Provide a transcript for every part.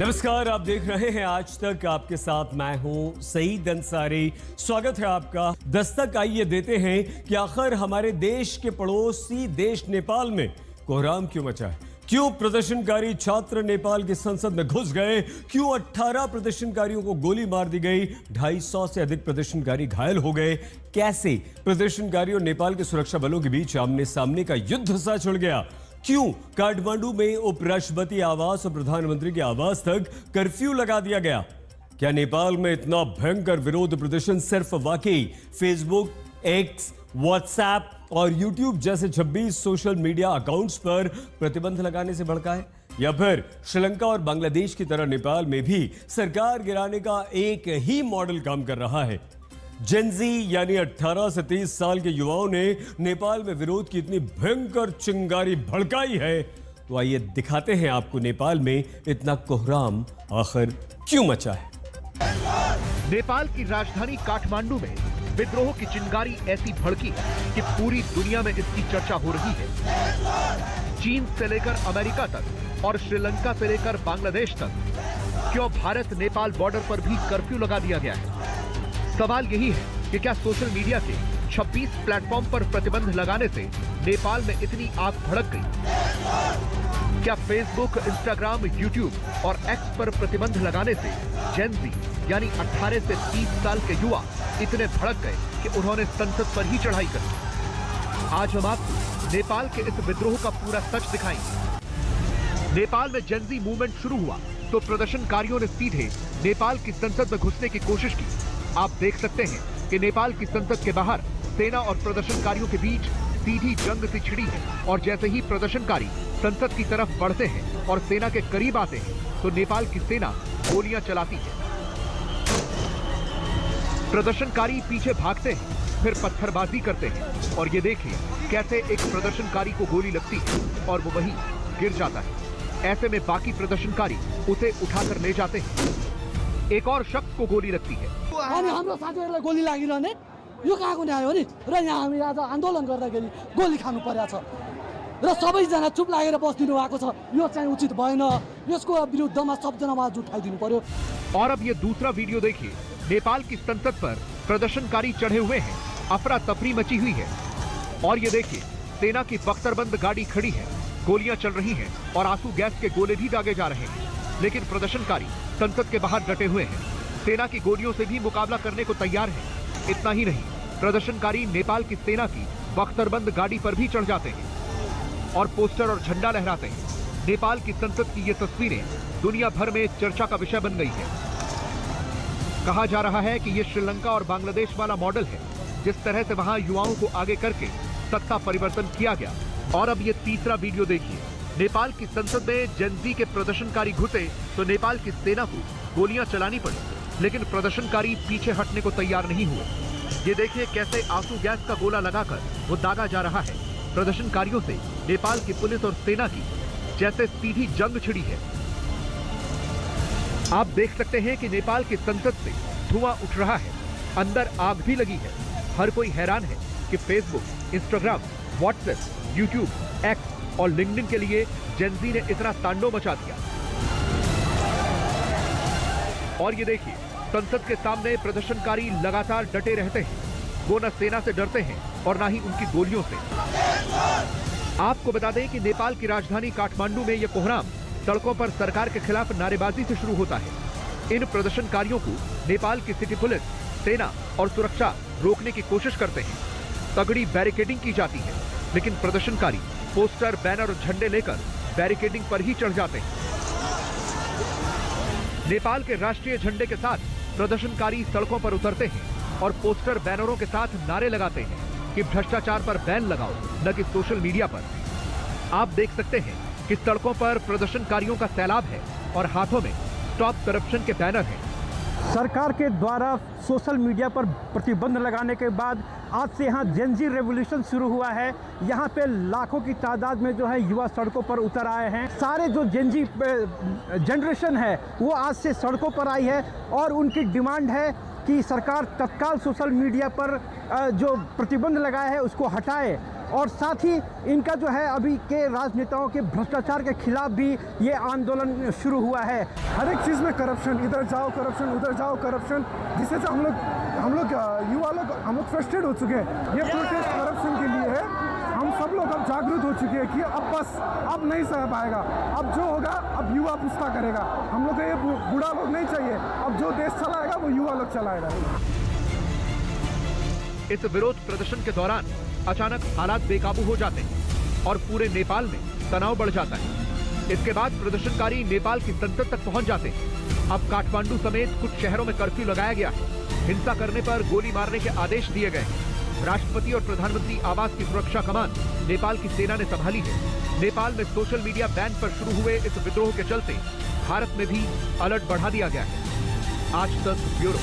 नमस्कार, आप देख रहे हैं आज तक। आपके साथ मैं हूं सईद अंसारी। स्वागत है आपका। दस्तक आइए देते हैं कि आखिर हमारे देश के पड़ोसी देश नेपाल में कोहराम क्यों मचा है। क्यों प्रदर्शनकारी छात्र नेपाल की संसद में घुस गए। क्यों 18 प्रदर्शनकारियों को गोली मार दी गई। 250 से अधिक प्रदर्शनकारी घायल हो गए। कैसे प्रदर्शनकारियों और नेपाल के सुरक्षा बलों के बीच आमने सामने का युद्ध सा छिड़ गया। क्यों काठमांडू में उपराष्ट्रपति आवास और प्रधानमंत्री के आवास तक कर्फ्यू लगा दिया गया। क्या नेपाल में इतना भयंकर विरोध प्रदर्शन सिर्फ वाकई फेसबुक, एक्स, व्हाट्सएप और यूट्यूब जैसे 26 सोशल मीडिया अकाउंट्स पर प्रतिबंध लगाने से भड़का है, या फिर श्रीलंका और बांग्लादेश की तरह नेपाल में भी सरकार गिराने का एक ही मॉडल काम कर रहा है। जेनजी यानी 18 से 30 साल के युवाओं ने नेपाल में विरोध की इतनी भयंकर चिंगारी भड़काई है, तो आइए दिखाते हैं आपको नेपाल में इतना कोहराम आखिर क्यों मचा है। नेपाल की राजधानी काठमांडू में विद्रोह की चिंगारी ऐसी भड़की है कि पूरी दुनिया में इसकी चर्चा हो रही है। चीन से लेकर अमेरिका तक और श्रीलंका से लेकर बांग्लादेश तक, क्यों भारत नेपाल बॉर्डर पर भी कर्फ्यू लगा दिया गया है। सवाल यही है कि क्या सोशल मीडिया के 26 प्लेटफॉर्म पर प्रतिबंध लगाने से नेपाल में इतनी आग भड़क गई। क्या फेसबुक, इंस्टाग्राम, यूट्यूब और एक्स पर प्रतिबंध लगाने से जेनजी यानी 18 से 30 साल के युवा इतने भड़क गए कि उन्होंने संसद पर ही चढ़ाई कर दी। आज हम आपको नेपाल के इस विद्रोह का पूरा सच दिखाएंगे। नेपाल में जेनजी मूवमेंट शुरू हुआ तो प्रदर्शनकारियों ने सीधे नेपाल की संसद में घुसने की कोशिश की। आप देख सकते हैं कि नेपाल की संसद के बाहर सेना और प्रदर्शनकारियों के बीच सीधी जंग सी छिड़ी है, और जैसे ही प्रदर्शनकारी संसद की तरफ बढ़ते हैं और सेना के करीब आते हैं तो नेपाल की सेना गोलियां चलाती है। प्रदर्शनकारी पीछे भागते हैं, फिर पत्थरबाजी करते हैं, और ये देखिए कैसे एक प्रदर्शनकारी को गोली लगती है और वो वहीं गिर जाता है। ऐसे में बाकी प्रदर्शनकारी उसे उठाकर ले जाते हैं। एक और शख्स को गोली लगती है। हाम्रो साथीहरुलाई गोली लागिरहने यो कहाँको न्याय हो नि, र यहाँ हामी आज आन्दोलन गर्दाखेरि गोली खानु पर्या छ र सबैजना चुप लागेर बस्दिनु भएको छ। यो चाहिँ उचित भएन। यसको विरुद्धमा सबजना आवाज उठाइदिनु पर्यो। और अब ये दूसरा वीडियो देखिए। नेपाल की संसद पर प्रदर्शनकारी चढ़े हुए हैं, अफरा तफरी मची हुई है, और ये देखिए सेना की बख्तरबंद गाड़ी खड़ी है, गोलियां चल रही हैं और आंसू गैस के गोले भी दागे जा रहे हैं। लेकिन प्रदर्शनकारी संसद के बाहर डटे हुए हैं, सेना की गोलियों से भी मुकाबला करने को तैयार हैं। इतना ही नहीं, प्रदर्शनकारी नेपाल की सेना की बख्तरबंद गाड़ी पर भी चढ़ जाते हैं और पोस्टर और झंडा लहराते हैं। नेपाल की संसद की ये तस्वीरें दुनिया भर में चर्चा का विषय बन गई है। कहा जा रहा है कि ये श्रीलंका और बांग्लादेश वाला मॉडल है, जिस तरह से वहां युवाओं को आगे करके सत्ता परिवर्तन किया गया। और अब ये तीसरा वीडियो देखिए। नेपाल की संसद में जेनजी के प्रदर्शनकारी घुसे तो नेपाल की सेना को गोलियां चलानी पड़ी, लेकिन प्रदर्शनकारी पीछे हटने को तैयार नहीं हुए। ये देखिए कैसे आंसू गैस का गोला लगाकर वो दागा जा रहा है। प्रदर्शनकारियों से नेपाल की पुलिस और सेना की जैसे सीधी जंग छिड़ी है। आप देख सकते हैं कि नेपाल की संसद से धुआं उठ रहा है, अंदर आग भी लगी है। हर कोई हैरान है कि Facebook, Instagram, WhatsApp, YouTube, x और लिंक्डइन के लिए जेनजी ने इतना तांडव मचा दिया। और ये देखिए संसद के सामने प्रदर्शनकारी लगातार डटे रहते हैं। वो न सेना से डरते हैं और न ही उनकी गोलियों से। आपको बता दें कि नेपाल की राजधानी काठमांडू में यह कोहराम सड़कों पर सरकार के खिलाफ नारेबाजी से शुरू होता है। इन प्रदर्शनकारियों को नेपाल की सिटी पुलिस, सेना और सुरक्षा रोकने की कोशिश करते हैं। तगड़ी बैरिकेडिंग की जाती है, लेकिन प्रदर्शनकारी पोस्टर, बैनर और झंडे लेकर बैरिकेडिंग पर ही चढ़ जाते हैं। नेपाल के राष्ट्रीय झंडे के साथ प्रदर्शनकारी सड़कों पर उतरते हैं और पोस्टर, बैनरों के साथ नारे लगाते हैं कि भ्रष्टाचार पर बैन लगाओ, न कि सोशल मीडिया पर। आप देख सकते हैं कि सड़कों पर प्रदर्शनकारियों का सैलाब है और हाथों में स्टॉप करप्शन के बैनर हैं। सरकार के द्वारा सोशल मीडिया पर प्रतिबंध लगाने के बाद आज से यहाँ जेनजी रेवोल्यूशन शुरू हुआ है। यहाँ पे लाखों की तादाद में जो है युवा सड़कों पर उतर आए हैं। सारे जो जेनजी जनरेशन है वो आज से सड़कों पर आई है और उनकी डिमांड है कि सरकार तत्काल सोशल मीडिया पर जो प्रतिबंध लगाया है उसको हटाए और साथ ही इनका जो है अभी के राजनेताओं के भ्रष्टाचार के खिलाफ भी ये आंदोलन शुरू हुआ है। हर एक चीज़ में करप्शन, इधर जाओ करप्शन, उधर जाओ करप्शन, जिससे हम लोग युवा लोग हम लोग फ्रस्ट्रेट हो चुके हैं। ये प्रोटेस्ट करप्शन के लिए है। हम सब लोग अब जागरूक हो चुके हैं कि अब नहीं सह पाएगा। अब जो होगा अब युवा पुस्ता करेगा। हम लोग को ये बूढ़ा लोग नहीं चाहिए। अब जो देश चलाएगा वो युवा लोग चलाएगा। इस विरोध प्रदर्शन के दौरान अचानक हालात बेकाबू हो जाते हैं और पूरे नेपाल में तनाव बढ़ जाता है। इसके बाद प्रदर्शनकारी नेपाल की संसद तक पहुंच जाते हैं। अब काठमांडू समेत कुछ शहरों में कर्फ्यू लगाया गया है। हिंसा करने पर गोली मारने के आदेश दिए गए हैं। राष्ट्रपति और प्रधानमंत्री आवास की सुरक्षा कमान नेपाल की सेना ने संभाली है। नेपाल में सोशल मीडिया बैन पर शुरू हुए इस विद्रोह के चलते भारत में भी अलर्ट बढ़ा दिया गया है। आज तक ब्यूरो।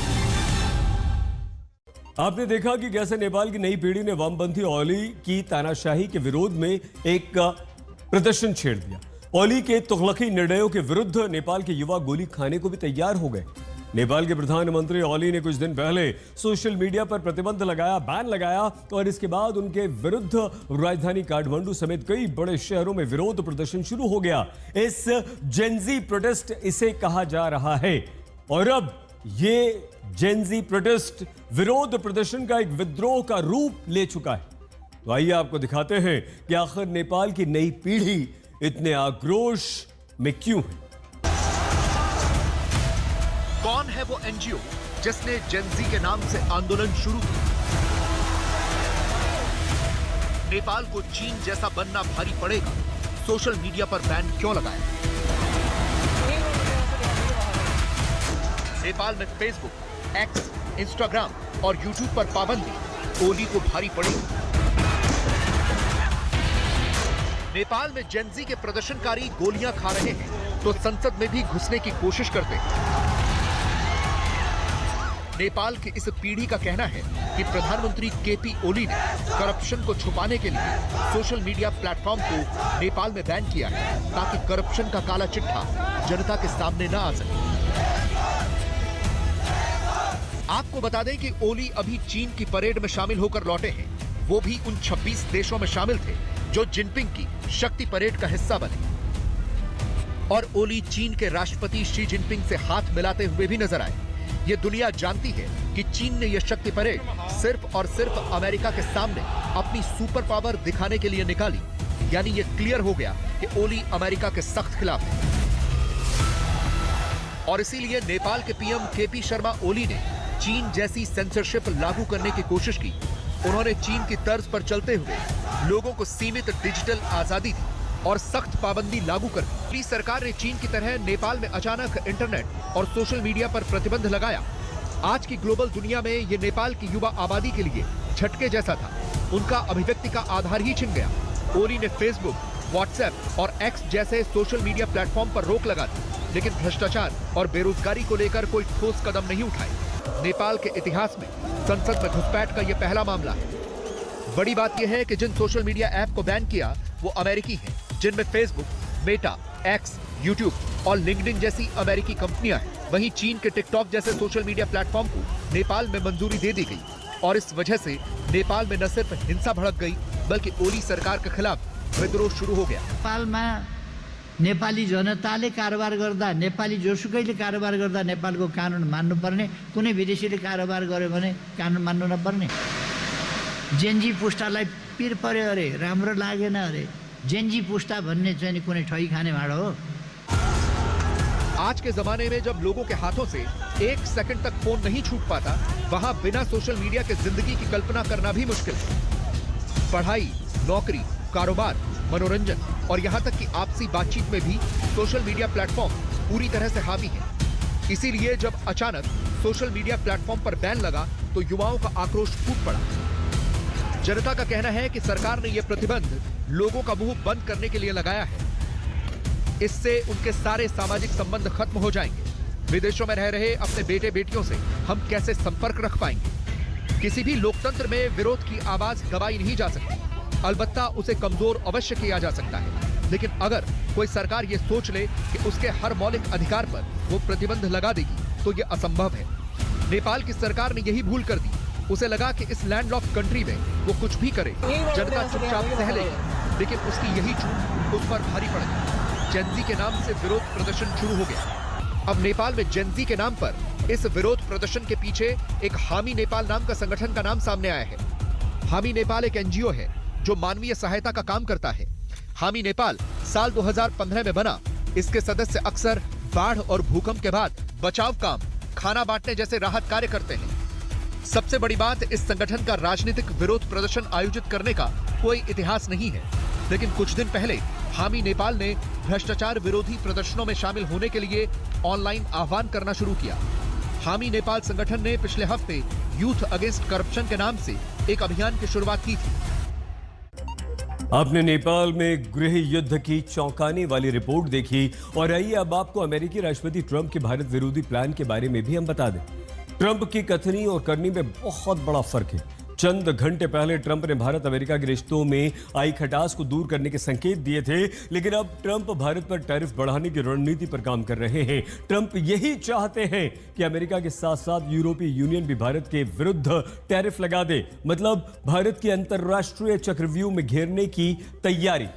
आपने देखा कि कैसे नेपाल की नई पीढ़ी ने वामपंथी ओली की तानाशाही के विरोध में एक प्रदर्शन छेड़ दिया। ओली के तुगलकी निर्णयों के विरुद्ध नेपाल के युवा गोली खाने को भी तैयार हो गए। नेपाल के प्रधानमंत्री ओली ने कुछ दिन पहले सोशल मीडिया पर प्रतिबंध लगाया, बैन लगाया और इसके बाद उनके विरुद्ध राजधानी काठमांडू समेत कई बड़े शहरों में विरोध प्रदर्शन शुरू हो गया। इस जेनजी प्रोटेस्ट इसे कहा जा रहा है और अब ये जेनजी प्रोटेस्ट विरोध प्रदर्शन का एक विद्रोह का रूप ले चुका है। तो आइए आपको दिखाते हैं कि आखिर नेपाल की नई पीढ़ी इतने आक्रोश में क्यों है। कौन है वो एनजीओ जिसने जेनजी के नाम से आंदोलन शुरू किया? नेपाल को चीन जैसा बनना भारी पड़ेगा, सोशल मीडिया पर बैन क्यों लगाया? नेपाल में फेसबुक, एक्स, इंस्टाग्राम और यूट्यूब पर पाबंदी ओली को भारी पड़ेगी। नेपाल में जेनजी के प्रदर्शनकारी गोलियां खा रहे हैं तो संसद में भी घुसने की कोशिश करते हैं। नेपाल की इस पीढ़ी का कहना है कि प्रधानमंत्री केपी ओली ने करप्शन को छुपाने के लिए सोशल मीडिया प्लेटफॉर्म को नेपाल में बैन किया है ताकि करप्शन का काला चिट्ठा जनता के सामने न आ सके। आपको बता दें कि ओली अभी चीन की परेड में शामिल होकर लौटे हैं। वो भी उन 26 देशों में शामिल थे जो जिनपिंग की शक्ति परेड का हिस्सा बने। और ओली चीन के राष्ट्रपति शी जिनपिंग से हाथ मिलाते हुए भी नजर आए। ये दुनिया जानती है कि चीन ने यह शक्ति परेड सिर्फ और सिर्फ अमेरिका के सामने अपनी सुपर पावर दिखाने के लिए निकाली। यानी ये क्लियर हो गया कि ओली अमेरिका के सख्त खिलाफ है। और इसीलिए नेपाल के पीएम केपी शर्मा ओली ने चीन जैसी सेंसरशिप लागू करने की कोशिश की। उन्होंने चीन की तर्ज पर चलते हुए लोगों को सीमित डिजिटल आजादी दी और सख्त पाबंदी लागू कर दी। सरकार ने चीन की तरह नेपाल में अचानक इंटरनेट और सोशल मीडिया पर प्रतिबंध लगाया। आज की ग्लोबल दुनिया में ये नेपाल की युवा आबादी के लिए झटके जैसा था। उनका अभिव्यक्ति का आधार ही छिन गया। ओली ने फेसबुक, व्हाट्सएप और एक्स जैसे सोशल मीडिया प्लेटफॉर्म पर रोक लगा दी, लेकिन भ्रष्टाचार और बेरोजगारी को लेकर कोई ठोस कदम नहीं उठाए। नेपाल के इतिहास में संसद में घुसपैठ का यह पहला मामला है। बड़ी बात यह है कि जिन सोशल मीडिया ऐप को बैन किया वो अमेरिकी हैं, जिनमें फेसबुक, मेटा, एक्स, यूट्यूब और लिंक्डइन जैसी अमेरिकी कंपनियां हैं। वहीं चीन के टिकटॉक जैसे सोशल मीडिया प्लेटफॉर्म को नेपाल में मंजूरी दे दी गई और इस वजह से नेपाल में न सिर्फ हिंसा भड़क गई बल्कि ओली सरकार के खिलाफ विद्रोह शुरू हो गया। नेपालमा नेपाली जनताले कारोबार गर्दा, नेपाली जोसुकैले कारोबार गर्दा नेपालको कानुन मान्नुपर्ने, कुनै विदेशीले कारोबार गर्यो भने कानुन मान्नु नपर्ने। जेनजी पुस्तालाई पिर पर्यो अरे, राम्रो लागेन अरे। जेनजी पुस्ता भन्ने चाहिँ नि कुनै ठगी खाने भाँडो हो। आज के जमाने में जब लोगों के हाथों से एक सेकंड तक फोन नहीं छूट पाता, वहां बिना सोशल मीडिया के जिंदगी की कल्पना करना भी मुश्किल है। पढ़ाई, नौकरी, कारोबार, मनोरंजन और यहाँ तक कि आपसी बातचीत में भी सोशल मीडिया प्लेटफॉर्म पूरी तरह से हावी है। इसीलिए जब अचानक सोशल मीडिया प्लेटफॉर्म पर बैन लगा तो युवाओं का आक्रोश फूट पड़ा। जनता का कहना है कि सरकार ने यह प्रतिबंध लोगों का मुंह बंद करने के लिए लगाया है। इससे उनके सारे सामाजिक संबंध खत्म हो जाएंगे। विदेशों में रह रहे अपने बेटे बेटियों से हम कैसे संपर्क रख पाएंगे? किसी भी लोकतंत्र में विरोध की आवाज दबाई नहीं जा सकती। अलबत्ता उसे कमजोर अवश्य किया जा सकता है, लेकिन अगर कोई सरकार ये सोच ले कि उसके हर मौलिक अधिकार पर वो प्रतिबंध लगा देगी तो ये असंभव है। नेपाल की सरकार ने यही भूल कर दी। उसे लगा कि इस लैंडलॉक्ड कंट्री में वो कुछ भी करे, जनता चुपचाप सह लेगी, लेकिन उसकी यही चूक उस पर भारी पड़ गई। जेनजी के नाम से विरोध प्रदर्शन शुरू हो गया। अब नेपाल में जेनजी के नाम पर इस विरोध प्रदर्शन के पीछे एक हामी नेपाल नाम का संगठन का नाम सामने आया है। हामी नेपाल एक एनजीओ है जो मानवीय सहायता का काम करता है। हामी नेपाल साल 2015 में बना। इसके सदस्य अक्सर बाढ़ और भूकंप के बाद बचाव काम, खाना बांटने जैसे राहत कार्य करते हैं। सबसे बड़ी बात, इस संगठन का राजनीतिक विरोध प्रदर्शन आयोजित करने का कोई इतिहास नहीं है, लेकिन कुछ दिन पहले हामी नेपाल ने भ्रष्टाचार विरोधी प्रदर्शनों में शामिल होने के लिए ऑनलाइन आह्वान करना शुरू किया। हामी नेपाल संगठन ने पिछले हफ्ते यूथ अगेंस्ट करप्शन के नाम से एक अभियान की शुरुआत की थी। आपने नेपाल में गृह युद्ध की चौंकाने वाली रिपोर्ट देखी, और आइए अब आपको अमेरिकी राष्ट्रपति ट्रंप के भारत विरोधी प्लान के बारे में भी हम बता दें। ट्रंप की कथनी और करनी में बहुत बड़ा फर्क है। चंद घंटे पहले ट्रंप ने भारत अमेरिका के रिश्तों में आई खटास को दूर करने के संकेत दिए थे, लेकिन अब ट्रंप भारत पर टैरिफ बढ़ाने की रणनीति पर काम कर रहे हैं। ट्रंप यही चाहते हैं कि अमेरिका के साथ साथ यूरोपीय यूनियन भी भारत के विरुद्ध टैरिफ लगा दे, मतलब भारत की अंतर्राष्ट्रीय चक्रव्यूह में घेरने की तैयारी।